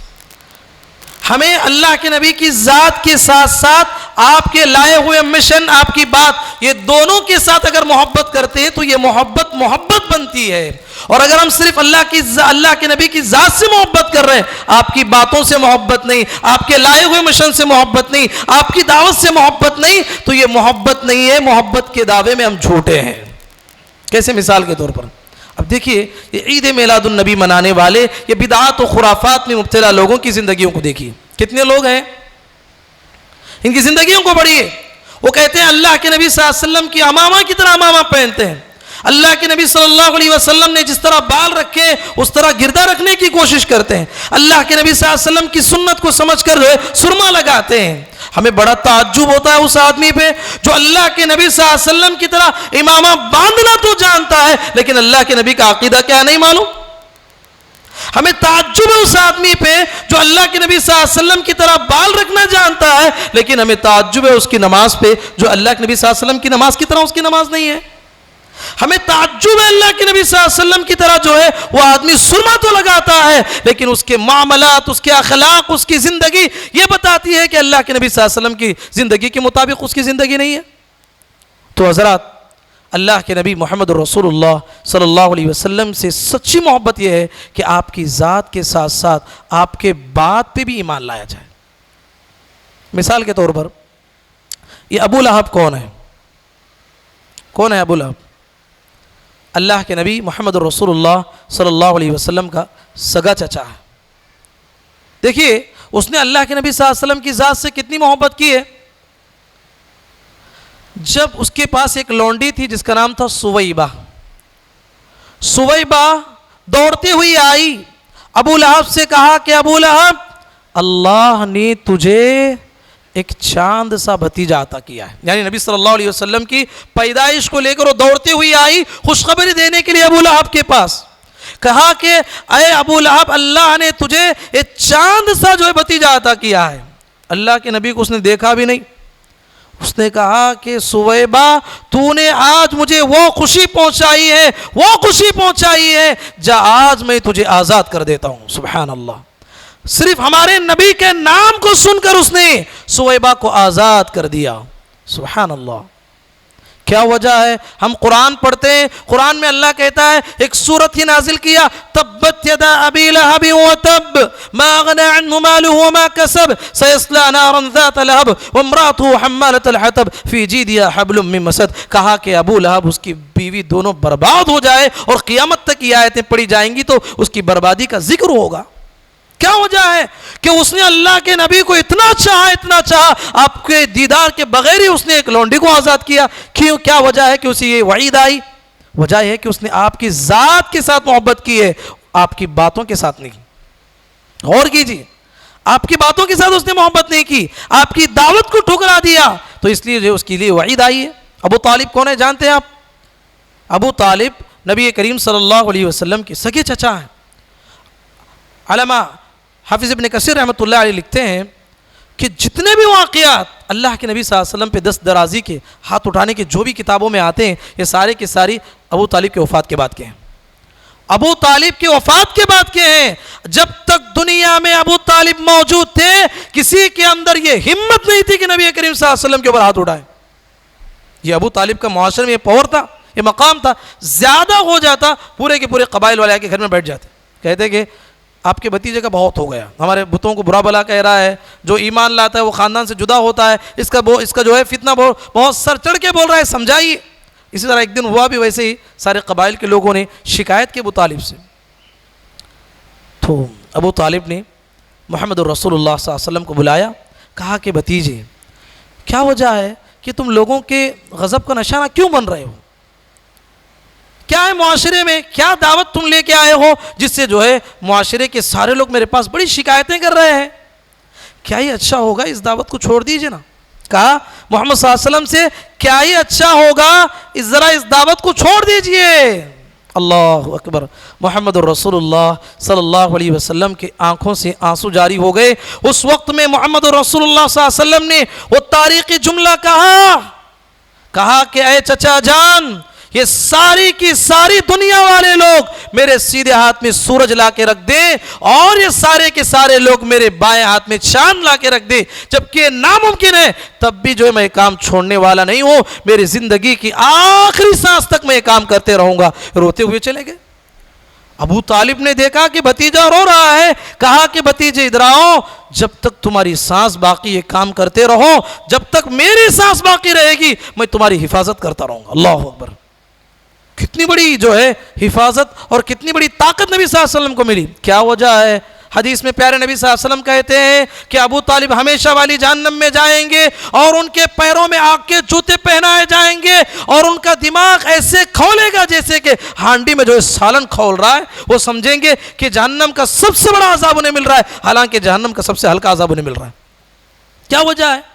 S1: ہمیں اللہ کے نبی کی ذات کے ساتھ ساتھ آپ کے لائے ہوئے مشن، آپ کی بات، یہ دونوں کے ساتھ اگر محبت کرتے ہیں تو یہ محبت بنتی ہے. اور اگر ہم صرف اللہ کے نبی کی ذات سے محبت کر رہے ہیں، آپ کی باتوں سے محبت نہیں، آپ کے لائے ہوئے مشن سے محبت نہیں، آپ کی دعوت سے محبت نہیں، تو یہ محبت نہیں ہے. محبت کے دعوے میں ہم جھوٹے ہیں. کیسے؟ مثال کے طور پر اب دیکھیے، یہ عید میلاد النبی منانے والے، یہ بدعات و خرافات میں مبتلا لوگوں کی زندگیوں کو دیکھیے. کتنے لوگ ہیں، ان کی زندگیوں کو پڑھیے. وہ کہتے ہیں اللہ کے نبی صلی اللہ علیہ وسلم کی امامہ کی طرح امامہ پہنتے ہیں. اللہ کے نبی صلی اللہ علیہ وسلم نے جس طرح بال رکھے اس طرح گردہ رکھنے کی کوشش کرتے ہیں. اللہ کے نبی صلی اللہ علیہ وسلم کی سنت کو سمجھ کر سرما لگاتے ہیں. ہمیں بڑا تعجب ہوتا ہے اس آدمی پہ جو اللہ کے نبی صلی اللہ علیہ وسلم کی طرح امامہ باندھنا تو جانتا ہے لیکن اللہ کے نبی کا عقیدہ کیا نہیں معلوم. ہمیں تعجب ہے اس آدمی پہ جو اللہ کے نبی صلی اللہ علیہ وسلم کی طرح بال رکھنا جانتا ہے لیکن ہمیں تعجب ہے اس کی نماز پہ جو اللہ کے نبی صلی اللہ علیہ وسلم کی نماز کی طرح اس کی نماز نہیں ہے. ہمیں تعجب ہے اللہ کے نبی صلی اللہ علیہ وسلم کی طرح جو ہے وہ آدمی سرما تو لگاتا ہے لیکن اس کے معاملات، اس کے اخلاق، اس کی زندگی یہ بتاتی ہے کہ اللہ کے نبی صلی اللہ علیہ وسلم کی زندگی کے مطابق اس کی زندگی نہیں ہے. تو حضرات، اللہ کے نبی محمد رسول اللہ صلی اللہ علیہ وسلم سے سچی محبت یہ ہے کہ آپ کی ذات کے ساتھ ساتھ آپ کے بات پہ بھی ایمان لایا جائے. مثال کے طور پر یہ ابو لہب کون ہے؟ کون ہے ابو لہب؟ اللہ کے نبی محمد رسول اللہ صلی اللہ علیہ وسلم کا سگا چچا ہے. دیکھیے اس نے اللہ کے نبی صلی اللہ علیہ وسلم کی ذات سے کتنی محبت کی ہے. جب اس کے پاس ایک لونڈی تھی جس کا نام تھا سویبہ. سویبہ دوڑتی ہوئی آئی، ابو لہب سے کہا کہ ابو لہب، اللہ نے تجھے ایک چاند سا بھتیجا عطا کیا ہے. یعنی نبی صلی اللہ علیہ وسلم کی پیدائش کو لے کر وہ دوڑتی ہوئی آئی خوشخبری دینے کے لیے ابو لہب کے پاس. کہا کہ اے ابو لہب، اللہ نے تجھے ایک چاند سا جو ہے بھتیجا عطا کیا ہے. اللہ کے نبی کو اس نے دیکھا بھی نہیں. اس نے کہا کہ سویبہ، تو نے آج مجھے وہ خوشی پہنچائی ہے جا آج میں تجھے آزاد کر دیتا ہوں. سبحان اللہ. صرف ہمارے نبی کے نام کو سن کر اس نے سویبہ کو آزاد کر دیا. سبحان اللہ. کیا وجہ ہے؟ ہم قرآن پڑھتے ہیں، قرآن میں اللہ کہتا ہے، ایک سورت ہی نازل کیا، تبت یدا ابی لہب وتب ما اغنى عنه ماله وما كسب سيصلى نارا ذات لهب وامراته حمالة الحطب في جيدها حبل من مسد. کہا کہ ابو لہب، اس کی بیوی دونوں برباد ہو جائے اور قیامت تک یہ آیتیں پڑھی جائیں گی تو اس کی بربادی کا ذکر ہوگا. کیا وجہ ہے کہ اس نے اللہ کے نبی کو اتنا چاہا، آپ کے دیدار کے بغیر ہی اس نے ایک لونڈی کو آزاد کیا. کیوں؟ کیا وجہ ہے کہ اسے یہ وعید آئی؟ وجہ ہے کہ اس نے آپ کی ذات کے ساتھ محبت کی ہے، آپ کی باتوں کے ساتھ نہیں. غور کیجیے، آپ کی باتوں کے ساتھ اس نے محبت نہیں کی، آپ کی دعوت کو ٹھکرا دیا، تو اس لیے اس کے لیے وعید آئی ہے. ابو طالب کون ہے جانتے ہیں آپ؟ ابو طالب نبی کریم صلی اللہ علیہ وسلم کے سگے چچا ہیں. علامہ حافظ ابن کثیر رحمۃ اللہ علیہ لکھتے ہیں کہ جتنے بھی واقعات اللہ کے نبی صلی اللہ علیہ وسلم پہ دست درازی کے، ہاتھ اٹھانے کے جو بھی کتابوں میں آتے ہیں، یہ سارے کے ساری ابو طالب کے وفات کے بعد کے ہیں. ابو طالب کے وفات کے بعد کے ہیں. جب تک دنیا میں ابو طالب موجود تھے کسی کے اندر یہ ہمت نہیں تھی کہ نبی کریم صلی اللہ علیہ وسلم کے اوپر ہاتھ اٹھائے. یہ ابو طالب کا معاشرے میں یہ پاور تھا، یہ مقام تھا. زیادہ ہو جاتا پورے کے پورے قبائل والے کے گھر میں بیٹھ جاتے، کہتے کہ آپ کے بھتیجے کا بہت ہو گیا، ہمارے بتوں کو برا بلا کہہ رہا ہے، جو ایمان لاتا ہے وہ خاندان سے جدا ہوتا ہے، اس کا جو ہے فتنہ بہت سر چڑھ کے بول رہا ہے، سمجھائیے. اسی طرح ایک دن ہوا بھی ویسے ہی، سارے قبائل کے لوگوں نے شکایت کی ابو طالب سے. تو ابو طالب نے محمد رسول اللہ صلی اللہ علیہ وسلم کو بلایا، کہا کہ بھتیجے، کیا وجہ ہے کہ تم لوگوں کے غضب کا نشانہ کیوں بن رہے ہو؟ کیا ہے معاشرے میں، کیا دعوت تم لے کے آئے ہو جس سے جو ہے معاشرے کے سارے لوگ میرے پاس بڑی شکایتیں کر رہے ہیں؟ کیا یہ اچھا ہوگا؟ اس دعوت کو چھوڑ دیجئے نا. کہا محمد صلی اللہ علیہ وسلم سے کیا یہ اچھا ہوگا، ذرا اس دعوت کو چھوڑ دیجئے. اللہ اکبر. محمد الرسول اللہ صلی اللہ علیہ وسلم کے آنکھوں سے آنسو جاری ہو گئے. اس وقت میں محمد الرسول اللہ صلی اللہ علیہ وسلم نے وہ تاریخی جملہ کہا کہ اے چچا جان، یہ ساری کی ساری دنیا والے لوگ میرے سیدھے ہاتھ میں سورج لا کے رکھ دیں اور یہ سارے کے سارے لوگ میرے بائیں ہاتھ میں چاند لا کے رکھ دیں، جبکہ یہ ناممکن ہے، تب بھی جو ہے میں کام چھوڑنے والا نہیں ہوں. میری زندگی کی آخری سانس تک میں یہ کام کرتے رہوں گا. روتے ہوئے چلے گئے. ابو طالب نے دیکھا کہ بھتیجا رو رہا ہے. کہا کہ بھتیجے ادھر آؤ، جب تک تمہاری سانس باقی یہ کام کرتے رہو، جب تک میری سانس باقی رہے گی میں تمہاری حفاظت کرتا رہوں گا. اللہ اکبر. کتنی بڑی جو ہے حفاظت اور کتنی بڑی طاقت نبی صلی اللہ علیہ وسلم کو ملی. کیا وجہ ہے؟ حدیث میں پیارے نبی صلی اللہ علیہ وسلم کہتے ہیں کہ ابو طالب ہمیشہ والی جہنم میں جائیں گے اور ان کے پیروں میں آگ کے جوتے پہنائے جائیں گے اور ان کا دماغ ایسے کھولے گا جیسے کہ ہانڈی میں جو ہے سالن کھول رہا ہے. وہ سمجھیں گے کہ جہنم کا سب سے بڑا عذاب انہیں مل رہا ہے، حالانکہ جہنم کا سب سے ہلکا عذاب انہیں مل رہا ہے. کیا وجہ ہے؟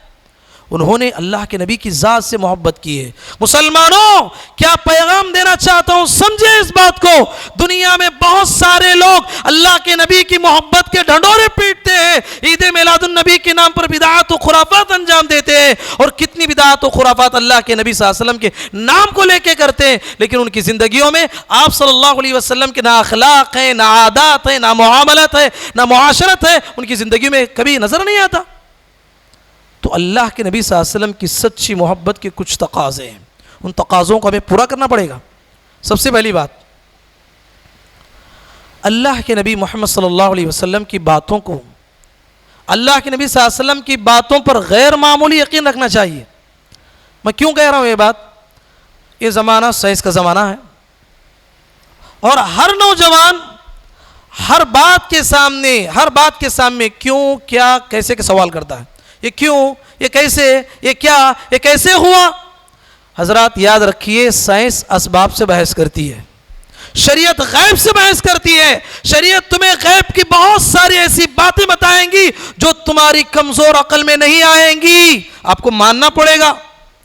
S1: انہوں نے اللہ کے نبی کی ذات سے محبت کی ہے. مسلمانوں، کیا پیغام دینا چاہتا ہوں، سمجھیں اس بات کو. دنیا میں بہت سارے لوگ اللہ کے نبی کی محبت کے ڈھنڈورے پیٹتے ہیں، عید میلاد النبی کے نام پر بدعات و خرافات انجام دیتے ہیں، اور کتنی بدعات و خرافات اللہ کے نبی صلی اللہ علیہ وسلم کے نام کو لے کے کرتے ہیں، لیکن ان کی زندگیوں میں آپ صلی اللہ علیہ وسلم کے نہ اخلاق ہیں، نہ عادات ہیں، نہ معاملات ہے، نہ معاشرت ہے، ان کی زندگی میں کبھی نظر نہیں آتا. تو اللہ کے نبی صلی اللہ علیہ وسلم کی سچی محبت کے کچھ تقاضے ہیں، ان تقاضوں کو ہمیں پورا کرنا پڑے گا. سب سے پہلی بات، اللہ کے نبی محمد صلی اللہ علیہ وسلم کی باتوں کو، اللہ کے نبی صلی اللہ علیہ وسلم کی باتوں پر غیر معمولی یقین رکھنا چاہیے. میں کیوں کہہ رہا ہوں یہ بات؟ یہ زمانہ سائنس کا زمانہ ہے اور ہر نوجوان ہر بات کے سامنے کیوں، کیا، کیسے کے سوال کرتا ہے. یہ کیوں، یہ کیسے، یہ کیا، یہ کیسے ہوا. حضرات یاد رکھیے، سائنس اسباب سے بحث کرتی ہے، شریعت غیب سے بحث کرتی ہے. شریعت تمہیں غیب کی بہت ساری ایسی باتیں بتائیں گی جو تمہاری کمزور عقل میں نہیں آئیں گی. آپ کو ماننا پڑے گا،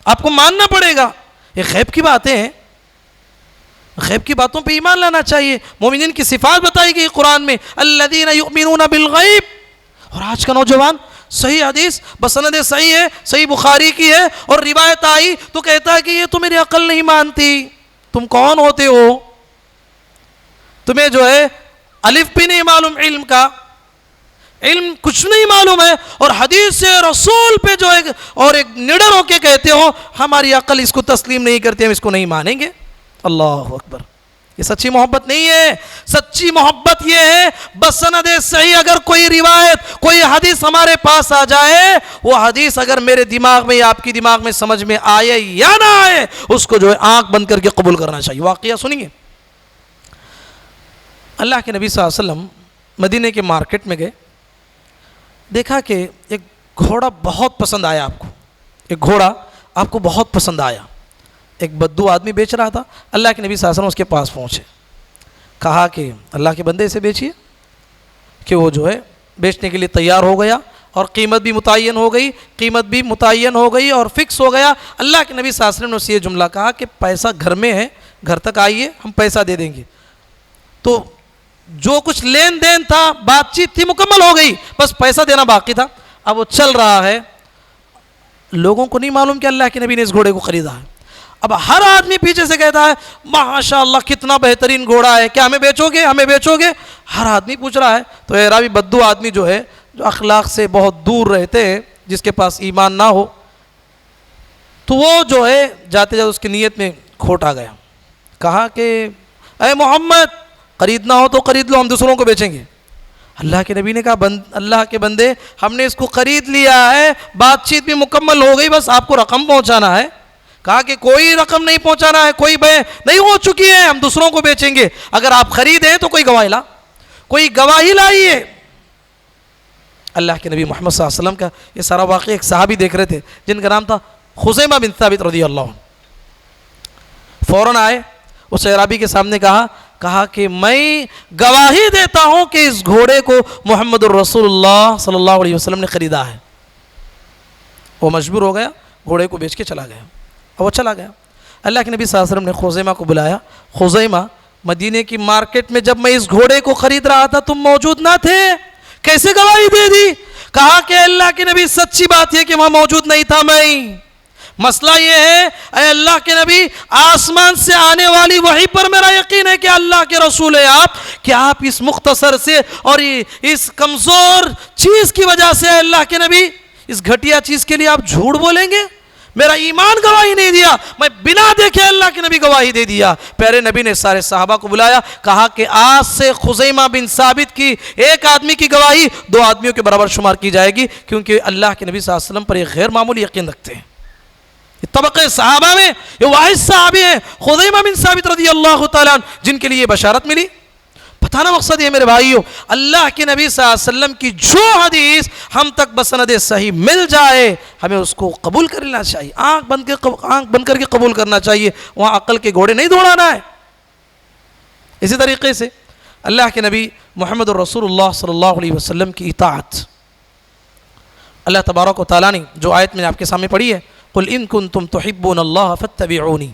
S1: آپ کو ماننا پڑے گا. یہ غیب کی باتیں ہیں، غیب کی باتوں پہ ایمان لانا چاہیے. مومنین کی صفات بتائی گئی قرآن میں، الذین یؤمنون بالغیب. اور آج کا نوجوان صحیح حدیث بسند صحیح ہے، صحیح بخاری کی ہے، اور روایت آئی تو کہتا ہے کہ یہ تو میری عقل نہیں مانتی. تم کون ہوتے ہو؟ تمہیں جو ہے الف بھی نہیں معلوم علم کا، علم کچھ نہیں معلوم ہے، اور حدیث رسول پہ جو ہے اور ایک نڈر ہو کے کہتے ہو ہماری عقل اس کو تسلیم نہیں کرتی، ہم اس کو نہیں مانیں گے. اللہ اکبر. یہ سچی محبت نہیں ہے. سچی محبت یہ ہے بسند صحیح اگر کوئی روایت، کوئی حدیث ہمارے پاس آ جائے، وہ حدیث اگر میرے دماغ میں یا آپ کی دماغ میں سمجھ میں آئے یا نہ آئے، اس کو جو ہے آنکھ بند کر کے قبول کرنا چاہیے. واقعہ سنیں گے. اللہ کے نبی صلی اللہ علیہ وسلم مدینے کے مارکیٹ میں گئے، دیکھا کہ ایک گھوڑا بہت پسند آیا آپ کو، ایک گھوڑا آپ کو بہت پسند آیا. ایک بدو آدمی بیچ رہا تھا. اللہ کے نبی صلی اللہ علیہ وسلم اس کے پاس پہنچے، کہا کہ اللہ کے بندے اسے بیچیے. کہ وہ جو ہے بیچنے کے لیے تیار ہو گیا اور قیمت بھی متعین ہو گئی اور فکس ہو گیا. اللہ کے نبی صلی اللہ علیہ وسلم نے اسے یہ جملہ کہا کہ پیسہ گھر میں ہے، گھر تک آئیے، ہم پیسہ دے دیں گے. تو جو کچھ لین دین تھا، بات چیت تھی، مکمل ہو گئی، بس پیسہ دینا باقی تھا. اب وہ چل رہا ہے، لوگوں کو نہیں معلوم کہ اللہ کے نبی نے اس گھوڑے کو خریدا ہے. اب ہر آدمی پیچھے سے کہتا ہے ماشاء اللہ کتنا بہترین گھوڑا ہے، کیا ہمیں بیچو گے، ہمیں بیچو گے. ہر آدمی پوچھ رہا ہے. تو اعرابی بدو آدمی جو ہے، جو اخلاق سے بہت دور رہتے ہیں، جس کے پاس ایمان نہ ہو، تو وہ جو ہے جاتے جاتے اس کی نیت میں کھوٹ آ گیا. کہا کہ اے محمد خریدنا ہو تو خرید لو، ہم دوسروں کو بیچیں گے. اللہ کے نبی نے کہا اللہ کے بندے، ہم نے اس کو خرید لیا ہے، بات چیت بھی مکمل ہو گئی، بس آپ کو رقم پہنچانا ہے. کہا کہ کوئی رقم نہیں پہنچانا ہے، کوئی بے نہیں ہو چکی ہے، ہم دوسروں کو بیچیں گے. اگر آپ خریدیں تو کوئی گواہی لائیے. اللہ کے نبی محمد صلی اللہ علیہ وسلم کا یہ سارا واقعہ ایک صحابی دیکھ رہے تھے جن کا نام تھا خزیمہ بن ثابت رضی اللہ عنہ. فوراً آئے، اس اعرابی کے سامنے کہا کہ میں گواہی دیتا ہوں کہ اس گھوڑے کو محمد الرسول اللہ صلی اللہ علیہ وسلم نے خریدا ہے. وہ مجبور ہو گیا, گھوڑے کو بیچ کے چلا گیا, اور وہ چلا گیا. اللہ کے نبی صلی اللہ علیہ وسلم نے خزیمہ کو بلایا. خزیمہ, مدینے کی مارکیٹ میں جب میں اس گھوڑے کو خرید رہا تھا تم موجود نہ تھے, کیسے گواہی دے دی؟ کہا کہ اللہ کے نبی سچی بات یہ کہ وہاں موجود نہیں تھا میں. مسئلہ یہ ہے اے اللہ کے نبی, آسمان سے آنے والی وحی پر میرا یقین ہے کہ اللہ کے رسول ہے آپ, کہ آپ اس مختصر سے اور اس کمزور چیز کی وجہ سے اے اللہ کے نبی اس گھٹیا چیز کے لیے آپ جھوٹ بولیں گے؟ میرا ایمان گواہی نہیں دیا, میں بنا دیکھے اللہ کے نبی گواہی دے دیا. پیارے نبی نے سارے صحابہ کو بلایا, کہا کہ آج سے خزیمہ بن ثابت کی ایک آدمی کی گواہی 2 آدمیوں کے برابر شمار کی جائے گی, کیونکہ اللہ کے نبی صلی اللہ علیہ وسلم پر ایک غیر معمولی یقین رکھتے ہیں. طبقہ صحابہ میں یہ واحد صحابی ہیں خزیمہ بن ثابت رضی اللہ تعالیٰ عنہ, جن کے لیے بشارت ملی. بتانا مقصد یہ میرے بھائیوں, اللہ کے نبی صلی اللہ علیہ وسلم کی جو حدیث ہم تک بسند صحیح مل جائے ہمیں اس کو قبول کر لینا چاہیے, آنکھ بند کر کے قبول کرنا چاہیے, وہاں عقل کے گھوڑے نہیں دوڑانا ہے. اسی طریقے سے اللہ کے نبی محمد الرسول اللہ صلی اللہ علیہ وسلم کی اطاعت, اللہ تبارک و تعالیٰ نے جو آیت میں نے آپ کے سامنے پڑھی ہے, قل ان کنتم تحبون اللہ فاتبعونی,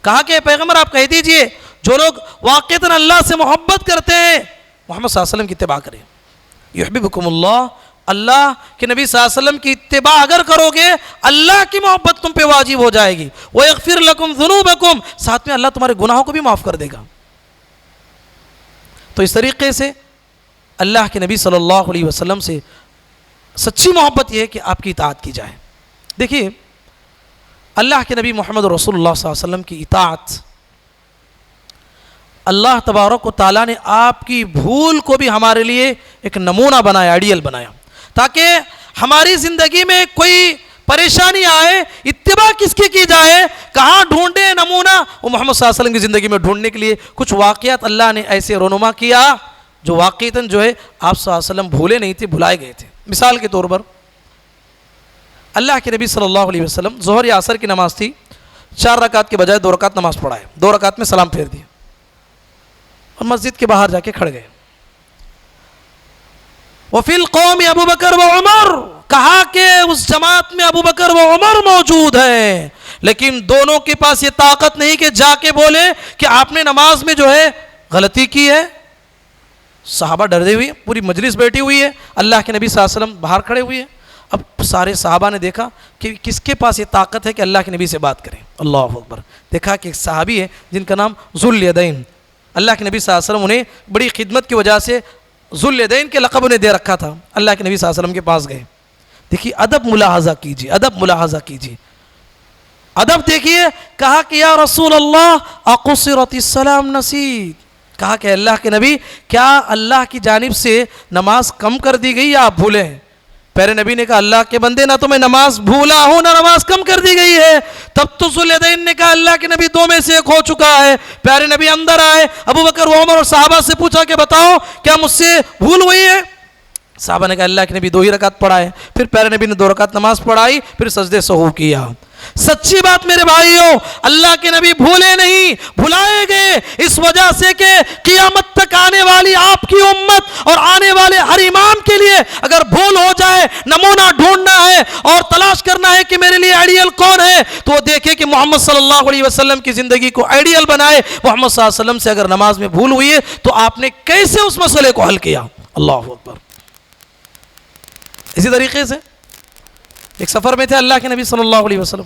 S1: کہا کہ پیغمبر آپ کہہ دیجئے جو لوگ واقعتاً اللہ سے محبت کرتے ہیں محمد صلی اللہ علیہ وسلم کی اتباع کریں. یحببکم اللہ, اللہ کے نبی صلی اللہ علیہ وسلم کی اتباع اگر کرو گے اللہ کی محبت تم پہ واجب ہو جائے گی. ویغفر لکم ذنوبکم, ساتھ میں اللہ تمہارے گناہوں کو بھی معاف کر دے گا. تو اس طریقے سے اللہ کے نبی صلی اللہ علیہ وسلم سے سچی محبت یہ ہے کہ آپ کی اطاعت کی جائے. دیکھیے اللہ کے نبی محمد رسول اللہ صلی اللہ علیہ وسلم کی اطاعت, اللہ تبارک و تعالیٰ نے آپ کی بھول کو بھی ہمارے لیے ایک نمونہ بنایا, آئیڈیل بنایا, تاکہ ہماری زندگی میں کوئی پریشانی آئے اتباع کس کی جائے, کہاں ڈھونڈے نمونہ؟ وہ محمد صلی اللہ علیہ وسلم کی زندگی میں ڈھونڈنے کے لیے کچھ واقعات اللہ نے ایسے رونما کیا جو واقعتاً جو ہے آپ صلی اللہ علیہ وسلم بھولے نہیں تھے, بھلائے گئے تھے. مثال کے طور پر اللہ کے نبی صلی اللہ علیہ وسلم ظہر یا عصر کی نماز تھی, 4 رکعت کے بجائے 2 رکعت نماز پڑھائے, 2 رکعت میں سلام پھیر دیا اور مسجد کے باہر جا کے کھڑ گئے. وفی القوم ابو بکر و عمر, کہا کہ اس جماعت میں ابو بکر و عمر موجود ہیں, لیکن دونوں کے پاس یہ طاقت نہیں کہ جا کے بولے کہ آپ نے نماز میں جو ہے غلطی کی ہے. صحابہ ڈرے ہوئے, پوری مجلس بیٹھی ہوئی ہے, اللہ کے نبی صلی اللہ علیہ وسلم باہر کھڑے ہوئے ہیں. اب سارے صحابہ نے دیکھا کہ کس کے پاس یہ طاقت ہے کہ اللہ کے نبی سے بات کریں. اللہ اکبر. دیکھا کہ ایک صحابی ہے جن کا نام ذو الیدین, اللہ کے نبی صلی اللہ علیہ وسلم انہیں بڑی خدمت کی وجہ سے ذو الیدین کے لقب انہیں دے رکھا تھا. اللہ کے نبی صلی اللہ علیہ وسلم کے پاس گئے. دیکھیے ادب ملاحظہ کیجیے, ادب ملاحظہ کیجیے, ادب دیکھیے. کہا کہ یا رسول اللہ اقصرت السلام نسیت, کہا کہ اللہ کے نبی کیا اللہ کی جانب سے نماز کم کر دی گئی یا آپ بھولے ہیں؟ پیارے نبی نے کہا اللہ کے بندے نہ تو میں نماز بھولا ہوں نہ نماز کم کر دی گئی ہے. تب تو ذو الیدین نے کہا اللہ کے نبی 2 میں سے 1 ہو چکا ہے. پیارے نبی اندر آئے, ابو بکر و عمر اور صحابہ سے پوچھا کہ بتاؤ کیا مجھ سے بھول ہوئی ہے؟ صحابہ نے کہا اللہ کے نبی 2 ہی رکعت پڑھائے. پھر پیارے نبی نے 2 رکعت نماز پڑھائی, پھر سجدے سہو کیا. سچی بات میرے بھائیوں, اللہ کے نبی بھولے نہیں, بھلائے گئے اس وجہ سے کہ قیامت تک آنے والی آپ کی امت اور آنے والے ہر امام کے لیے اگر بھول ہو جائے, نمونہ ڈھونڈنا ہے اور تلاش کرنا ہے کہ میرے لیے آئیڈیل کون ہے, تو وہ دیکھے کہ محمد صلی اللہ علیہ وسلم کی زندگی کو آئیڈیل بنائے. محمد صلی اللہ علیہ وسلم سے اگر نماز میں بھول ہوئی ہے تو آپ نے کیسے اس مسئلے کو حل کیا؟ اللہ اکبر. اسی طریقے سے ایک سفر میں تھے اللہ کے نبی صلی اللہ علیہ وسلم,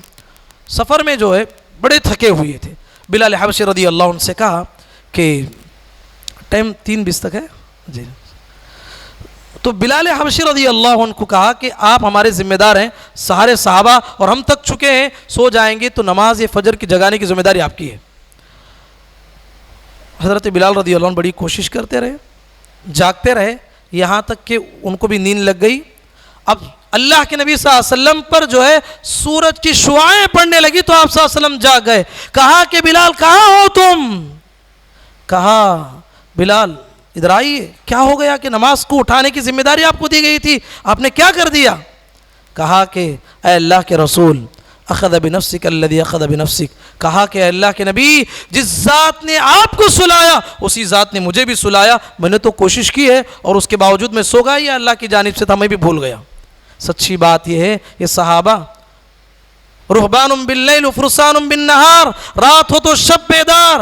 S1: سفر میں جو ہے بڑے تھکے ہوئے تھے. بلال حبشی رضی اللہ عنہ سے کہا کہ ٹائم 3:20 تک ہے جی, تو بلال حبشی رضی اللہ عنہ کو کہا کہ آپ ہمارے ذمہ دار ہیں, سارے صحابہ اور ہم تک چکے ہیں, سو جائیں گے تو نماز فجر کی جگانے کی ذمہ داری آپ کی ہے. حضرت بلال رضی اللہ عنہ بڑی کوشش کرتے رہے, جاگتے رہے, یہاں تک کہ ان کو بھی نیند لگ گئی. اب اللہ کے نبی صلی اللہ علیہ وسلم پر جو ہے سورج کی شعاعیں پڑنے لگی تو آپ صلی اللہ علیہ وسلم جاگ گئے. کہا کہ بلال کہاں ہو تم؟ کہا بلال ادھر آئیے, کیا ہو گیا کہ نماز کو اٹھانے کی ذمہ داری آپ کو دی گئی تھی, آپ نے کیا کر دیا؟ کہا کہ اے اللہ کے رسول اخذ بنفسک الذی اخذ بنفسک، کہا کہ اے اللہ کے نبی جس ذات نے آپ کو سلایا اسی ذات نے مجھے بھی سلایا، میں نے تو کوشش کی ہے اور اس کے باوجود میں سو گیا، یہ اللہ کی جانب سے تھا، میں بھی بھول گیا۔ سچی بات یہ ہے یہ صحابہ رہبان باللیل و فرسان بالنہار، رات ہو تو شب بیدار،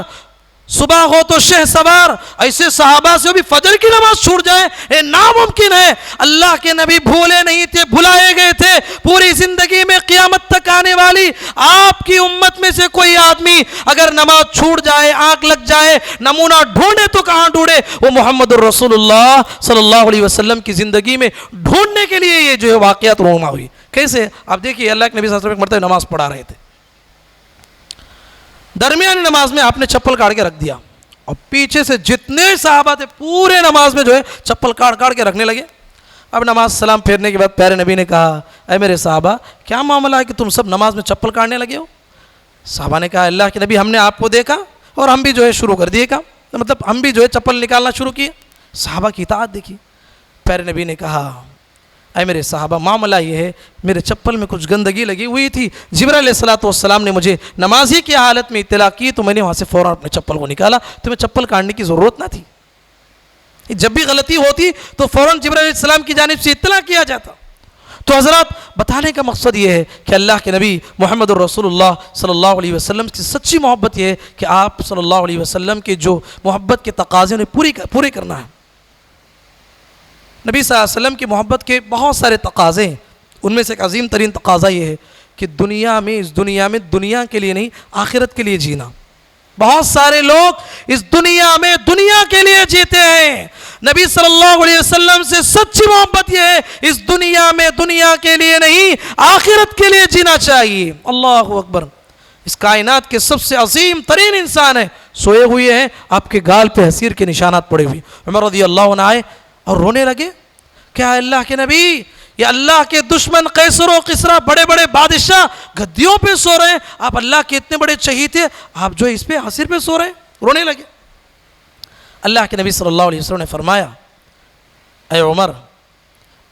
S1: صبح ہو تو شہ سوار، ایسے صحابہ سے بھی فجر کی نماز چھوٹ جائے یہ ناممکن ہے۔ اللہ کے نبی بھولے نہیں تھے، بھلائے گئے تھے، پوری زندگی میں قیامت تک آنے والی آپ کی امت میں سے کوئی آدمی اگر نماز چھوٹ جائے، آنکھ لگ جائے، نمونہ ڈھونڈے تو کہاں ڈھونڈے؟ وہ محمد الرسول اللہ صلی اللہ علیہ وسلم کی زندگی میں ڈھونڈنے کے لیے یہ جو ہے واقعات رونما ہوئی۔ کیسے؟ آپ دیکھیے اللہ کے نبی صلی اللہ علیہ وسلم ایک مرتبہ نماز پڑھا رہے تھے، درمیانی نماز میں آپ نے چپل کاٹ کے رکھ دیا اور پیچھے سے جتنے صحابہ تھے پورے نماز میں جو ہے چپل کاٹ کے رکھنے لگے۔ اب نماز سلام پھیرنے کے بعد پیارے نبی نے کہا اے میرے صحابہ کیا معاملہ ہے کہ تم سب نماز میں چپل کاٹنے لگے ہو؟ صحابہ نے کہا اللہ کے نبی ہم نے آپ کو دیکھا اور ہم بھی جو ہے شروع کر دیے کام، مطلب ہم بھی جو ہے چپل نکالنا شروع کیے۔ صحابہ کی اطاعت دیکھی۔ پیارے نبی نے کہا اے میرے صحابہ معاملہ یہ ہے میرے چپل میں کچھ گندگی لگی ہوئی تھی، جبرائیل علیہ الصلوۃ والسلام نے مجھے نمازی کی حالت میں اطلاع کی تو میں نے وہاں سے فوراً اپنے چپل کو نکالا، تمہیں چپل کاٹنے کی ضرورت نہ تھی۔ جب بھی غلطی ہوتی تو فوراً جبرائیل علیہ السلام کی جانب سے اطلاع کیا جاتا۔ تو حضرات بتانے کا مقصد یہ ہے کہ اللہ کے نبی محمد الرسول اللہ صلی اللہ علیہ وسلم کی سچی محبت یہ ہے کہ آپ صلی اللہ علیہ وسلم کے جو محبت کے تقاضے انہیں پورے کرنا ہے۔ نبی صلی اللہ علیہ وسلم کی محبت کے بہت سارے تقاضے ہیں، ان میں سے ایک عظیم ترین تقاضا یہ ہے کہ اس دنیا میں دنیا کے لیے نہیں آخرت کے لیے جینا۔ بہت سارے لوگ اس دنیا میں دنیا کے لیے جیتے ہیں، نبی صلی اللہ علیہ وسلم سے سچی محبت یہ ہے اس دنیا میں دنیا کے لیے نہیں آخرت کے لیے جینا چاہیے۔ اللہ اکبر۔ اس کائنات کے سب سے عظیم ترین انسان ہے، سوئے ہوئے ہیں، آپ کے گال پہ حسیر کے نشانات پڑے ہوئے۔ عمر رضی اللہ عنہ آئے اور رونے لگے، کیا اللہ کے نبی یہ اللہ کے دشمن قیصر و کسریٰ بڑے بڑے بادشاہ گدیوں پہ سو رہے ہیں، آپ اللہ کے اتنے بڑے چہیتے آپ جو اس پہ حسیر پہ سو رہے ہیں؟ رونے لگے۔ اللہ کے نبی صلی اللہ علیہ وسلم نے فرمایا اے عمر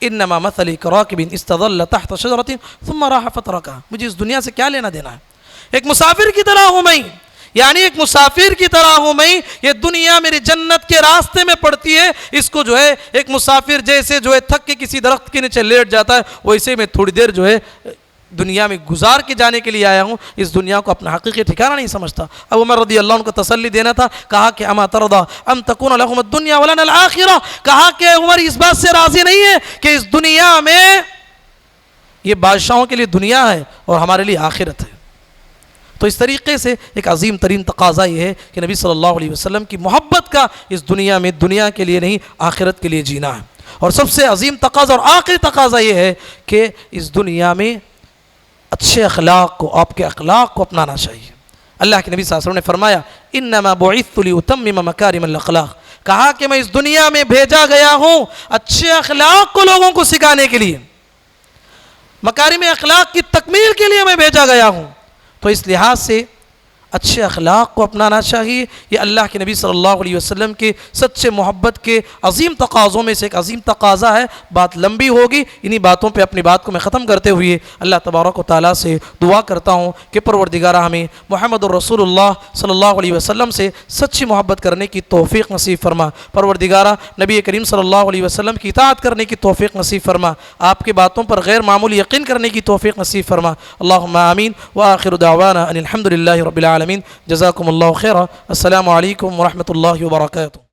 S1: انما مثلی کراکب استظل تحت شجرۃ ثم راح فترکها، مجھے اس دنیا سے کیا لینا دینا ہے؟ ایک مسافر کی طرح ہوں میں، یعنی ایک مسافر کی طرح ہوں میں، یہ دنیا میری جنت کے راستے میں پڑتی ہے، اس کو جو ہے ایک مسافر جیسے جو ہے تھک کے کسی درخت کے نیچے لیٹ جاتا ہے ویسے میں تھوڑی دیر جو ہے دنیا میں گزار کے جانے کے لیے آیا ہوں، اس دنیا کو اپنا حقیقی ٹھکانہ نہیں سمجھتا۔ اب عمر رضی اللہ عنہ کو تسلی دینا تھا، کہا کہ اما ترضى ان تكون لهم الدنيا ولنا الاخرہ، کہا کہ عمر اس بات سے راضی نہیں ہے کہ اس دنیا میں یہ بادشاہوں کے لیے دنیا ہے اور ہمارے لیے آخرت ہے۔ تو اس طریقے سے ایک عظیم ترین تقاضا یہ ہے کہ نبی صلی اللہ علیہ وسلم کی محبت کا اس دنیا میں دنیا کے لیے نہیں آخرت کے لیے جینا ہے۔ اور سب سے عظیم تقاضا اور آخری تقاضا یہ ہے کہ اس دنیا میں اچھے اخلاق کو، آپ کے اخلاق کو اپنانا چاہیے۔ اللہ کے نبی صلی اللہ علیہ وسلم نے فرمایا انما بعثت لاتمم مکارم الاخلاق، کہا کہ میں اس دنیا میں بھیجا گیا ہوں اچھے اخلاق کو لوگوں کو سکھانے کے لیے، مکارم اخلاق کی تکمیل کے لیے میں بھیجا گیا ہوں۔ تو اس لحاظ سے اچھے اخلاق کو اپنانا چاہیے، یہ اللہ کے نبی صلی اللہ علیہ وسلم کے سچے محبت کے عظیم تقاضوں میں سے ایک عظیم تقاضا ہے۔ بات لمبی ہوگی، انہی باتوں پہ اپنی بات کو میں ختم کرتے ہوئے اللہ تبارک و تعالیٰ سے دعا کرتا ہوں کہ پروردگارہ ہمیں محمد الرسول اللہ صلی اللہ علیہ وسلم سے سچی محبت کرنے کی توفیق نصیب فرما۔ پروردگارہ نبی کریم صلی اللہ علیہ وسلم کی اطاعت کرنے کی توفیق نصیب فرما، آپ کی باتوں پر غیر معمولی یقین کرنے کی توفیق نصیب فرما۔ اللہم آمین وآخر دعوانا ان الحمد للہ رب العالمین۔ جزاکم اللہ خیرا۔ السلام علیکم ورحمۃ اللہ وبرکاتہ۔